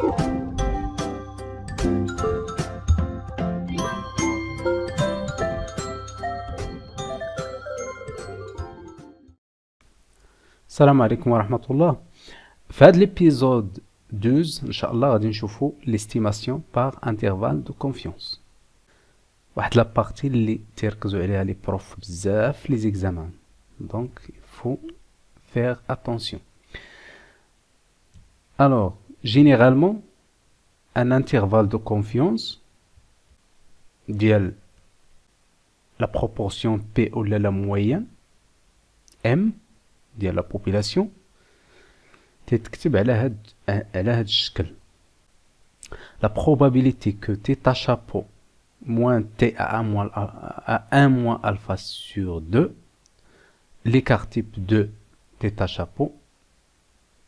السلام عليكم ورحمة الله. في هذا الابيزود 12 ان شاء الله غادي نشوفوا l'estimation par intervalle de confiance. واحد لا بارتي اللي تيركزوا عليها لي بروف بزاف في لي زيكزامان. دونك il faut faire attention. Alors, généralement un intervalle de confiance ديال la proportion P ou la moyenne M ديال la population تتكتب على هاد الشكل. La probabilité que θ chapeau moins T à 1 moins alpha sur 2, l'écart type de θ chapeau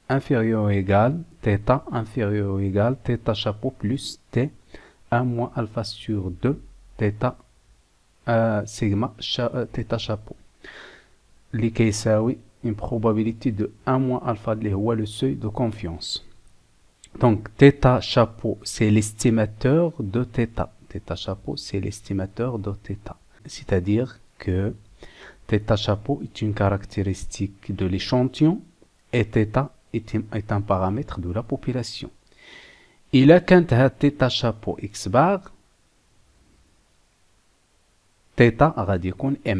inférieur ou égal θ inférieur ou égal θ chapeau plus T 1 moins alpha sur 2 θ sigma θ chapeau اللي كيساوي une probabilité de 1 moins alpha اللي هو le seuil de confiance. Donc θ chapeau c'est l'estimateur de θ. θ chapeau c'est l'estimateur de θ. C'est-à-dire que θ chapeau est une caractéristique de l'échantillon et θ est un paramètre de la population. إلا كانت هاد θ chapeau x bar θ غادي يكون m.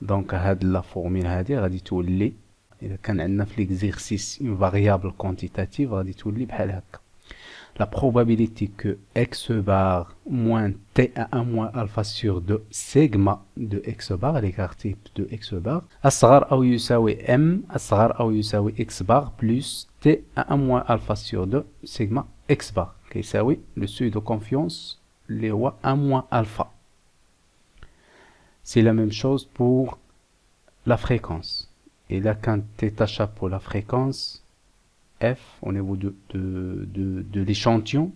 دونك هاد لا فورمول هادي غادي تولي اذا كان عندنا في ليكزيرسيس اون فاريابل كونتيتاتيف غادي تولي بحال هكا. La probabilité que x bar moins t à 1 moins alpha sur 2 sigma de x bar, l'écart type de x bar, أصغر أو يساوي m أصغر أو يساوي x bar plus t à 1 moins alpha sur 2 sigma x bar كيساوي le seuil de confiance اللي هو 1 moins alpha. C'est la même chose pour la fréquence. Et là, quand θ chapeau la fréquence f au niveau de l'échantillon,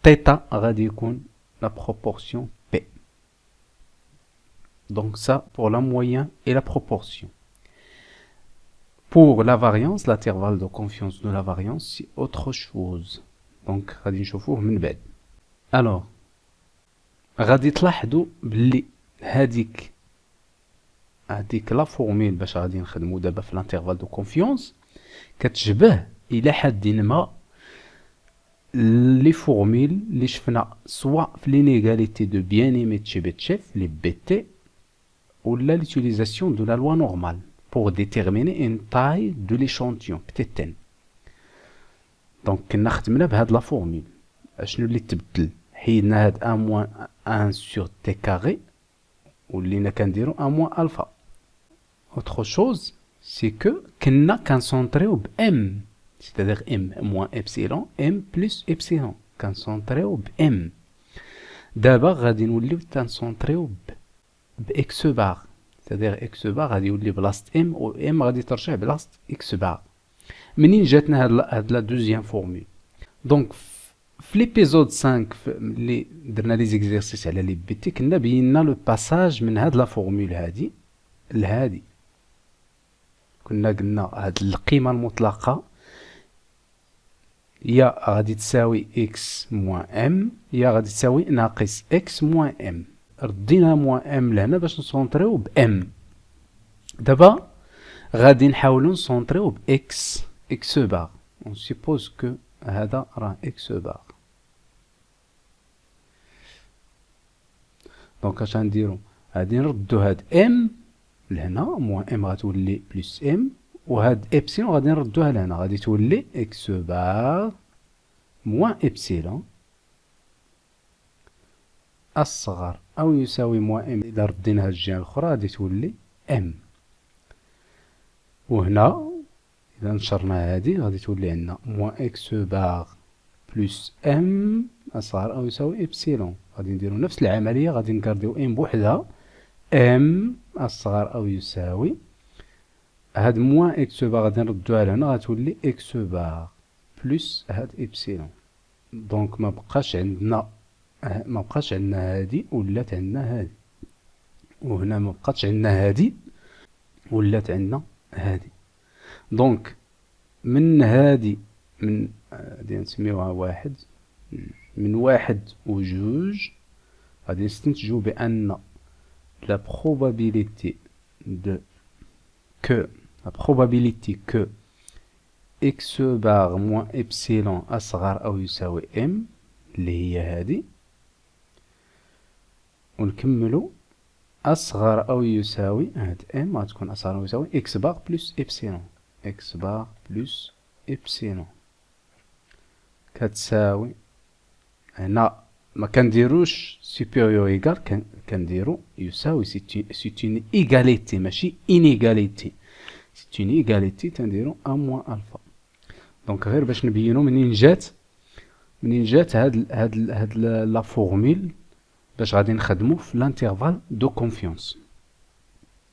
θ غادي يكون la proportion p. Donc ça pour la moyenne et la proportion. Pour la variance, l'intervalle de confiance de la variance, c'est autre chose. Donc غادي نشوفوه من بعد. Alors غادي تلاحظوا بلي هاديك لا فورمول باش غادي نخدمو دابا في الانترفال دو كونفيونس كتشبه الى حد ما لي فورمول اللي شفنا سواء في لينيغاليتي دو بيان-aimé تشيبيتشيف لي بي تي ولا ليوتيليزاسيون دو لا لوا نورمال pour déterminer une taille de l'échantillon peut-être n. دونك كنا خدمنا بهاد لا فورمول. اشنو اللي تبدل؟ حيدنا هاد 1 moins 1 sur t carré ولينا كنديرو 1 moins alpha. Autre chose, c'est que كنا كنسونطريو ب m, c'est-à-dire m moins epsilon, m plus epsilon, كنسونطريو ب m. دابا غادي نوليو تنسونطريو ب x bar, c'est-à-dire x bar غادي يولي بلاصة m و m غادي ترجع بلاصة x bar. منين جاتنا هاد لا دوزيام فورمول؟ دونك في ليبيزود 5 اللي درنا لي زيكزيرسيس على لي بي تي كنا بينا لو باساج من هاد لا فورمول هادي لهادي. كنا قلنا هاد القيمة المطلقة يا غادي تساوي x moins m يا غادي تساوي ناقص x moins m. ردينا moins m لهنا باش نسونطريو ب m. دابا غادي نحاولو نسونطريو ب x bar. on suppose que هذا راه x bar. دونك اش غنديرو؟ غادي نردو هاد m لهنا موان m غتولي بلس m وهاد ابسيلون غادي نردوها لهنا غادي تولي x bar موان ابسيلون أصغر أو يساوي موان m. إذا رديناها الجهة الأخرى غادي تولي m. وهنا إذا نشرنا هادي غادي تولي عندنا موان x bar بلس m أصغر أو يساوي ابسيلون. غادي نديرو نفس العملية غادي نكارديو m بوحدها m أصغر أو يساوي هاد موان اكس بار غادي نردوها لهنا غتولي اكس بار بلس هاد ابسيلون. دونك ما بقاش عندنا هادي ولات عندنا هادي، وهنا ما بقاتش عندنا هادي ولات عندنا هادي. دونك من من غادي نسميوها واحد من واحد وجوج غادي نستنتجو بأن la probabilité que x bar moins epsilon أصغر أو يساوي m اللي هي هادي، ونكملو أصغر أو يساوي هاد m غتكون أصغر أو يساوي x bar plus epsilon كتساوي هنا ما كنديروش supérieur égal كنديرو يساوي c'est une égalité ماشي inégalité c'est une égalité تنديرو a moins alpha. دونك غير باش نبينو منين جات هاد لا فورمول باش غادي نخدمو في الانترفال دو كونفيونس.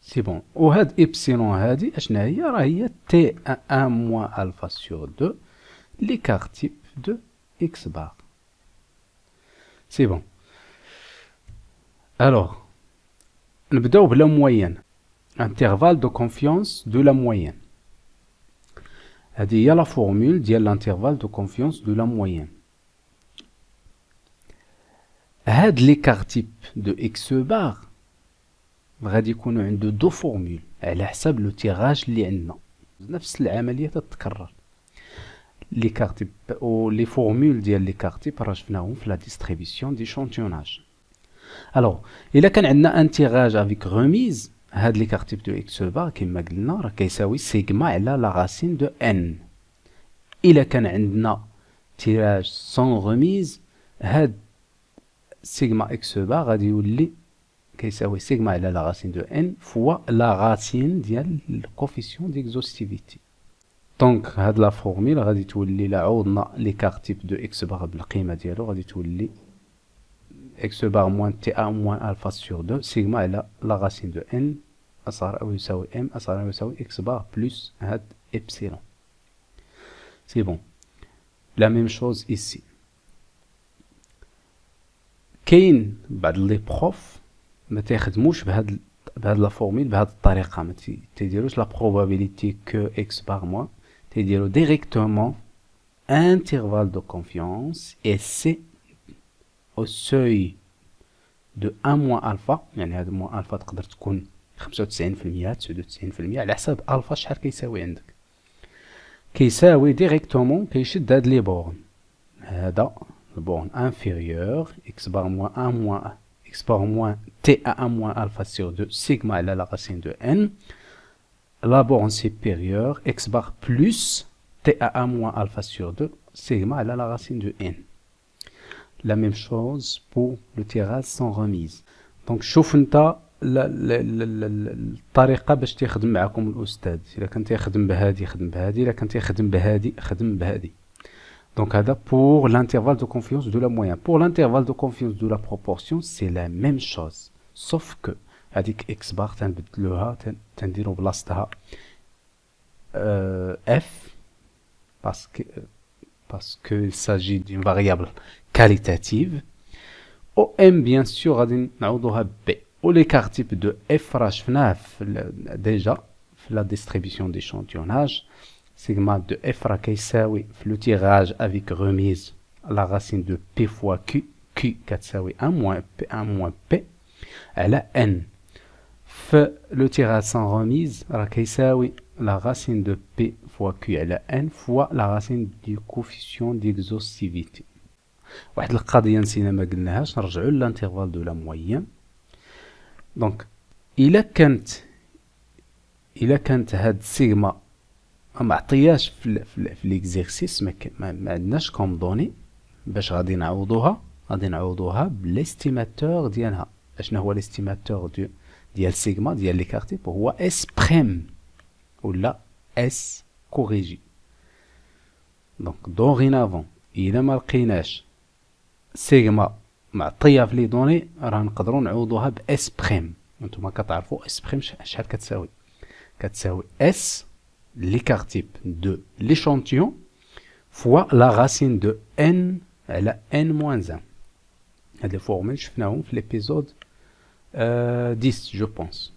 سي بون. وهاد إبسيلون هادي اشنا هي؟ راه هي تي ان موان الفا سور دو ليكار تيب دو اكس بار. سي بون. الوغ نبداو بلا موين، انترفال دو كونفيونس دو لا موين. هادي هي لا فورمول ديال الانترفال دو كونفيونس دو لا موين. هاد ليكار تيب دو اكس بار غادي يكونوا عنده دو فورمول على حساب لو تيراج اللي عندنا، نفس العمليه تتكرر. ليكار تيب و لي فورمول ديال ليكار تيب راه شفناهم في لا ديستريبيسيون ديشونتيوناج. الوغ الا كان عندنا ان تيراج افيك غوميز، هاد ليكار تيب دو اكس بار كما قلنا راه كيساوي سيغما على لا راسين دو ان. الا كان عندنا تيراج سون غوميز، هاد سيغما اكس بار غادي يولي كيساوي سيغما على لا راسين دو ان فوا لا راسين ديال الكوفيسيون ديكزوستيفيتي. دونك هاد لا فورمول غادي تولي لا عوضنا ليكار تيب دو اكس بار بالقيمه ديالو غادي تولي اكس بار موان تي ا موان الفا سور دو سيغما على لا راسين دو ان اصغر او يساوي ام اصغر او يساوي اكس بار بلس هاد ابسيلون. سي بون. لا ميم شوز ايسي. كاين بعض لي بروف ما تيخدموش بهاد لا فورمول بهاد الطريقه، ما تيديروش لا probabilité que x bar moins، تيديرو ديريكتومون intervalle de confiance et c'est au seuil de 1 moins alpha. يعني هاد موان الفا تقدر تكون 95% 99% على حساب الفا شحال كيساوي عندك. كيساوي ديريكتومون كيشد هاد لي بورن، هذا البورن inférieur x bar moins 1 moins x bar moins t à 1 moins alpha sur 2 sigma à la racine de n. La borne supérieure x bar plus t à 1 moins alpha sur 2 sigma à la racine de n. La même chose pour le tirage sans remise. Donc شوف انت الطريقه باش تخدم معكم الاستاذ. الا كان تيخدم بهادي خدم بهادي، الا كان تيخدم بهادي خدم بهادي. Donc, pour l'intervalle de confiance de la moyenne. Pour l'intervalle de confiance de la proportion, c'est la même chose. Sauf que, avec x bar, تنديرو بلاصتها f, parce qu'il s'agit d'une variable qualitative. Au m, bien sûr, غادي نعوضوها b. Ou l'écart type de f راه شفناه déjà في la distribution d'échantillonnage. Sigma de f راه كيساوي في لو تيراج افيك غوميز لا راسين دو بي فوا كي، كي كتساوي 1 موان بي على ان. في لو تيراج سان غوميز راه كيساوي لا راسين دو بي فوا كي على ان فوا لا راسين دو كوفيسيون ديكزوستيفيتي. واحد القضيه نسينا ما قلناهاش، نرجعوا للانترفال دو لا موين. دونك الا كانت هاد سيغما ما عطياش في ليكزيرسيس، ما عندناش كوم دوني باش غادي نعوضوها بالاستيماتور ديالها. اشنا هو الاستيماتور ديال سيغما ديال ليكار تيب؟ هو اس بريم ولا اس كوريجي. دونك دوغينافون الا ما لقيناش سيغما معطيه في لي دوني راه نقدروا نعوضوها باس بريم. نتوما كتعرفوا اس بريم شحال كتساوي اس l'écart type de l'échantillon fois la racine de n على n-1. هاد الفورمول شفناهم في l'épisode 10 je pense.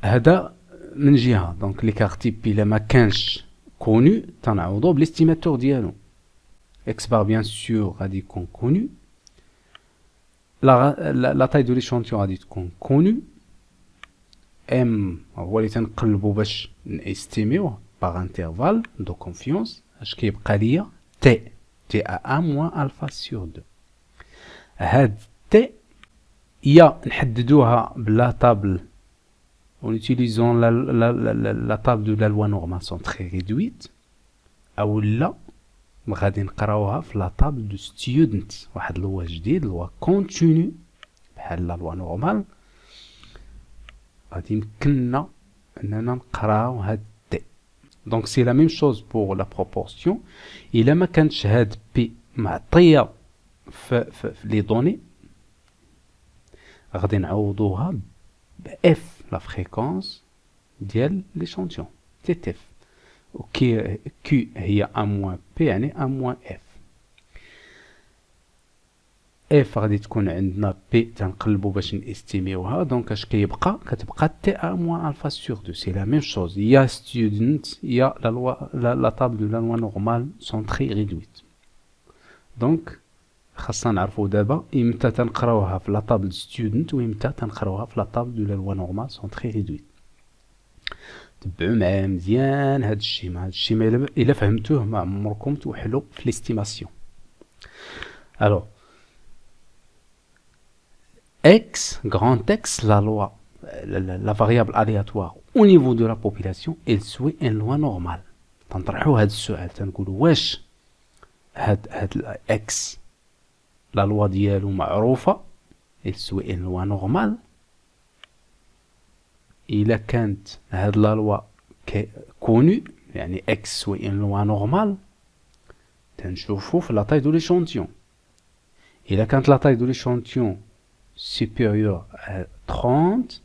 هذا من جهة. دونك l'écart type إلا ما كانش connu تنعوضو بالاستيماتور ديالو. x bar bien sûr غادي يكون connu. la taille de l'échantillon غادي تكون connu. m هو اللي تنقلبو باش نستيميوه par intervalle de confiance. اش كيبقى ليا t à 1 moins alpha sur 2. هاد t يا نحددوها بلا table en utilisant la table de la loi normale centrée réduite او لا غادي نقراوها في لا table de student. واحد لوا جديد لوا continue بحال لا لوا نورمال غادي يمكننا اننا نقراو هاد t. donc c'est la même chose pour la proportion. الا ما كانتش هاد p معطيه في لي دوني غادي نعوضوها ب f la fréquence ديال l'échantillon TF. اوكي Q هي 1 moins P يعني 1 moins F. F غادي تكون عندنا P تنقلبو باش نستيميوها. دونك اش كيبقى كتبقى T à moins alpha sur 2. c'est la même chose. يا student يا la table de la loi normale centrée réduite. دونك خاصنا نعرفو دابا امتى تنقراوها في لا طابل ستودنت وامتى تنقراوها في لا طابل دو لا لوا نورمال سونطري ريدويت. تبعوا معايا مزيان هاد الشيما الا فهمتوه ما عمركم توحلوا في ليستيماسيون. الوغ x grand x la loi la variable aléatoire au niveau de la population elle suit une loi normale. تنطرحوا هاد السؤال تنقولوا واش هاد x la loi ديالو معروفة elle suit une loi normale. إلا كانت هاد la loi connue يعني x suit une loi normale تنشوفو في la taille de l'échantillon. إلا كانت la taille de l'échantillon supérieure à 30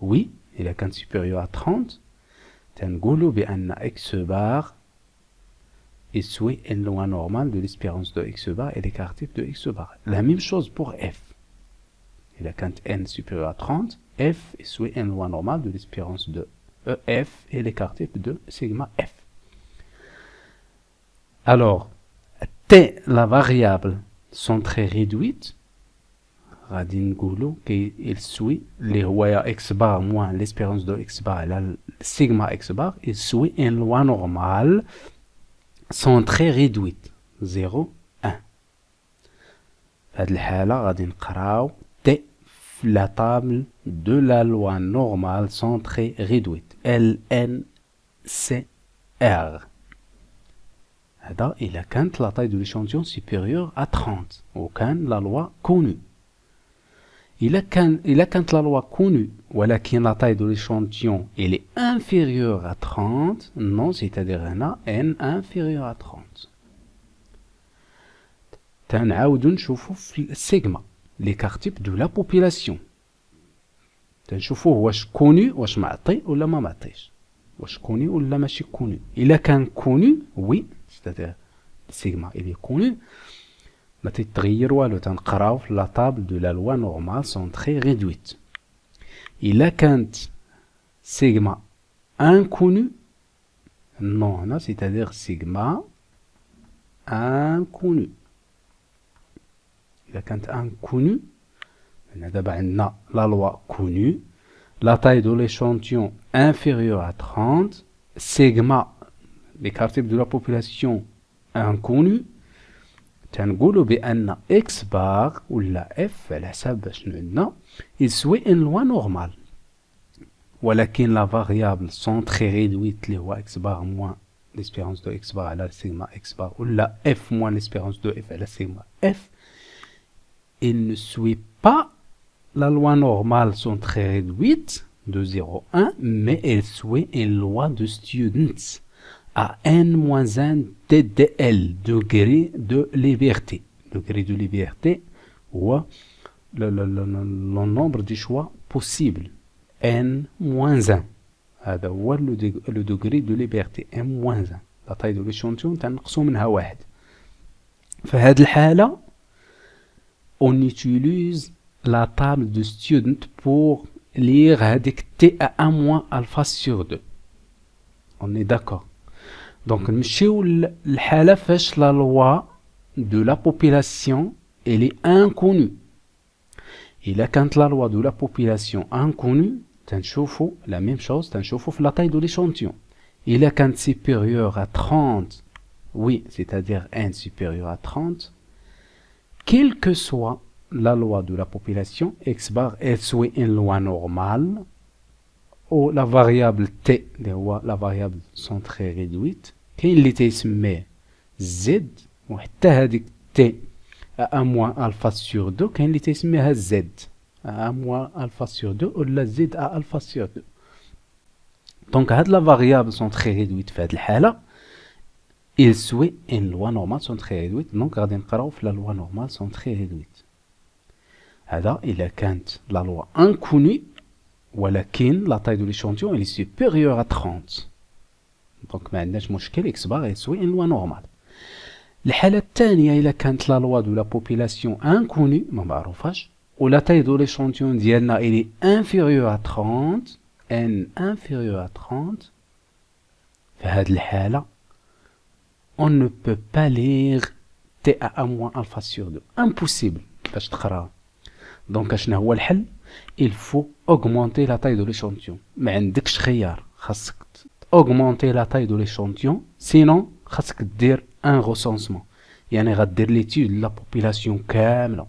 oui إلا كانت supérieure à 30 تنقولو بأن x bar et suit une loi normale de l'espérance de x bar et l'écart type de x bar. La même chose pour f. Et là, quand n supérieur à 30, f suit une loi normale de l'espérance de f et l'écart type de sigma f. Alors, t, la variable centrée réduite, غادي نقولو qu'il suit les هوايا x bar moins l'espérance de x bar et la sigma x bar, il suit une loi normale centrée réduite 0 1. هاد الحالة غادي نقراو T في la table de la loi normale centrée réduite LNCR. هذا إلا كانت la taille de l'échantillon supérieure à 30 وكان la loi connue. إلا كانت la loi connue ولكن la taille de l'échantillon elle est inférieure à 30 non c'est-à-dire هنا n inférieur à 30. تنعاودو نشوفو في السيغما l'écart type de la population. تنشوفوه واش كوني واش معطي ولا ما معطيش واش كوني ولا ماشي كوني. إلا كان كوني oui c'est-à-dire سيغما il est connu ما تتغير والو تنقراو في لا طابل دو لا لوا نورمال سونطري ريدويت. إلا كانت سيغما انكونو نو هنا سيتادير سيغما انكونو. إلا كانت انكونو هنا دابا عندنا لا لوا كونو لا تاي دو ليشانتيون انفيريور ا 30 سيغما l'écart type de la population inconnu تنقولوا بأن x bar ولا f على حساب باش عندنا il suit une loi normale. ولكن la variable centrée réduite اللي هو x bar moins l'espérance de x bar على sigma x bar ولا f moins l'espérance de f على sigma f il ne suit pas la loi normale centrée réduite de 0,1 mais elle suit une loi de students à n-1 ddl degré de liberté. Degré de liberté ou le nombre de choix possibles n-1. هذا هو le degré de liberté n-1. La taille de l'échantillon تنقصو منها واحد. في هذه الحالة on utilise la table de student pour lire هذيك t à 1 moins alpha sur 2. On est d'accord. Donc, نمشيو الحالة فاش la loi de la population elle est inconnue. إلا كانت la loi de la population inconnue, تنشوفوا la même chose, تنشوفوا في la taille de l'échantillon. إلا كانت supérieure à 30, oui, c'est-à-dire n supérieur à 30, quelle que soit la loi de la population, x bar est soit une loi normale, ou la variable t, la variable centrée réduite, كاين اللي تيسميه z, وحتى هذيك t à 1 moins alpha sur 2, كاين اللي تيسميها z à 1 moins alpha sur 2, ولا z à alpha sur 2. Donc هاد la variable centrée réduite في هاد الحالة il suit une loi normale centrée réduite. Donc غادي نقراو في la loi normale centrée réduite. هذا إلا كانت la loi inconnue ولكن la taille de l'échantillon est supérieure à 30. Donc ما عندناش مشكل x bar يسوي une loi normale. الحالة الثانية إلا كانت la loi de la population inconnue ما معروفاش و la taille de l'échantillon ديالنا il est inférieur à 30, n inférieur à 30, في هذه الحالة on ne peut pas lire t à 1 moins alpha sur 2. Impossible باش تقراها. Donc اشنا هو الحل؟ il faut augmenter la taille de l'échantillon. ما عندكش خيار، خاصك augmenter la taille de l'échantillon, sinon خاصك دير un recensement. يعني غدير l'étude de la population كاملة.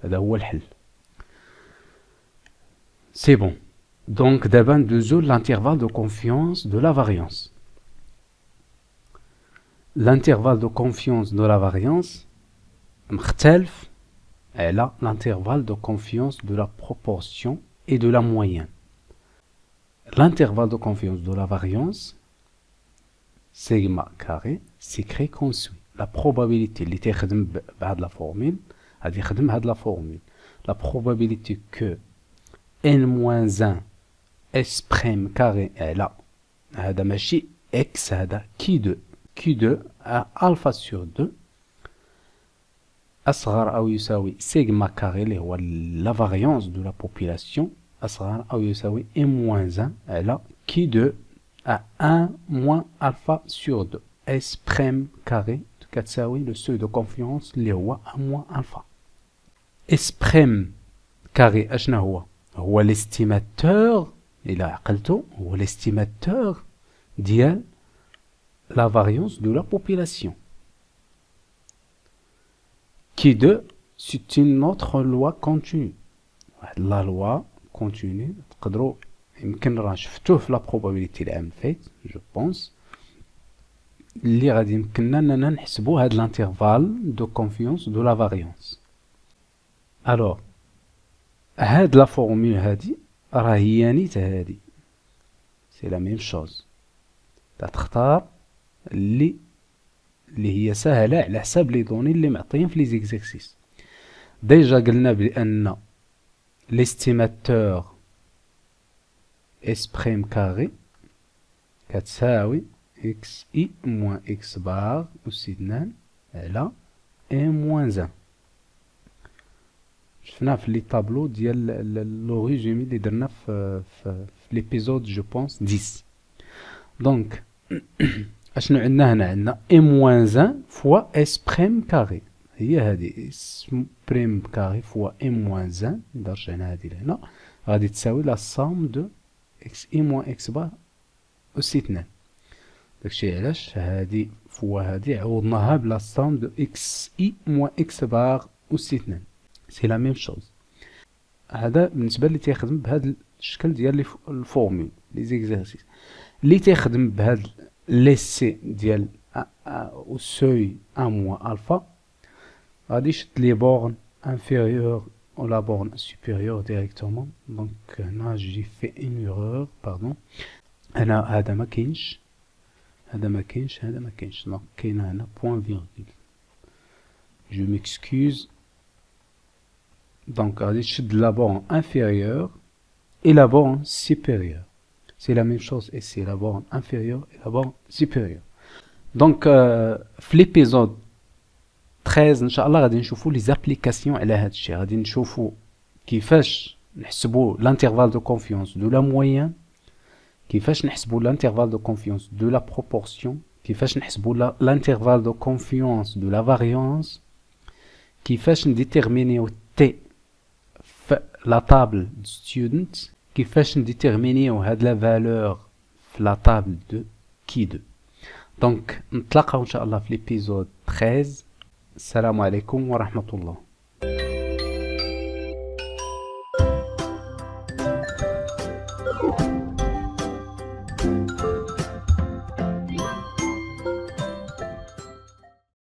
هذا هو الحل. C'est bon. Donc دابا ندوزو l'intervalle de confiance de la variance. L'intervalle de confiance de la variance مختلف على l'intervalle de confiance de la proportion et de la moyenne. L'intervalle de confiance de la variance, sigma carré, s'écrit comme suit. La probabilité اللي تخدم بهاد la formule, غادي يخدم هاد la formule. La probabilité que n-1 s prime carré على هذا ماشي x هذا q2 à alpha sur 2 أصغر أو يساوي sigma carré اللي هو la variance de la population أصغر أو يساوي m-1 على q2 à 1 moins alpha sur 2 s prime carré كتساوي le seuil de confiance اللي هو 1 moins alpha. s prime carré أشنا هو l'estimateur إلا عقلتو هو l'estimateur ديال la variance de la population. Q2, c'est une autre loi continue. La loi continue, تقدروا يمكن راه شفتوه في la probabilité العام فايت, je pense. اللي غادي يمكننا أننا نحسبوا هاد l'intervalle de confiance de la variance. Alors, هاد la formule هادي راه هي نيت هادي. C'est la même chose. تختار اللي هي سهلة على حساب لي دوني اللي معطيين في لي زيكزيرسيس. ديجا قلنا بأن l'estimateur s prime carré كتساوي xi moins x bar أس 2 على n moins 1. شفناه في لي طابلو ديال لو ريزومي اللي درنا في ليبيزود جو بونس 10. دونك اشنو عندنا هنا؟ عندنا m-1 fois s prime carré هي هذه s prime carré fois m-1 إذا رجعنا هذه لهنا غادي تساوي لا somme دو xi moins x bar أس 2. داكشي علاش هذه فوا هذه عوضناها بلا somme دو xi moins x bar أس 2. سي لا ميم شوز. هذا بالنسبه اللي تيخدم بهذا الشكل ديال الفورمول لي زيكزيرسيس. اللي تيخدم بهذا ليسي ديال او سوي 1 موان الفا غادي يشد لي بورن انفيريور او لا بورن سوبيريور ديريكتومون. دونك هنا جي في ان ايرور باردون. هنا هذا ما كاينش دونك كاينه هنا بوين فيرغول. جو ميكسكوز. Donc, la borne inférieure et la borne supérieure. C'est la même chose et c'est la borne inférieure et la borne supérieure. Donc, l'épisode 13, Inch'Allah, غادي نشوفوا les applications على هذا الشيء. غادي نشوفوا كيفاش نحسبوا l'intervalle de confiance de la moyenne كيفاش نحسبوا l'intervalle de confiance de la proportion, كيفاش نحسبوا l'intervalle de confiance de la variance, كيفاش نديتيرمينيو T في la table de student, كيفاش نديتيرمينيو هاد la valeur في la table de Ki2. دونك نتلاقاو ان شاء الله في l'épisode 13. السلام عليكم ورحمة الله.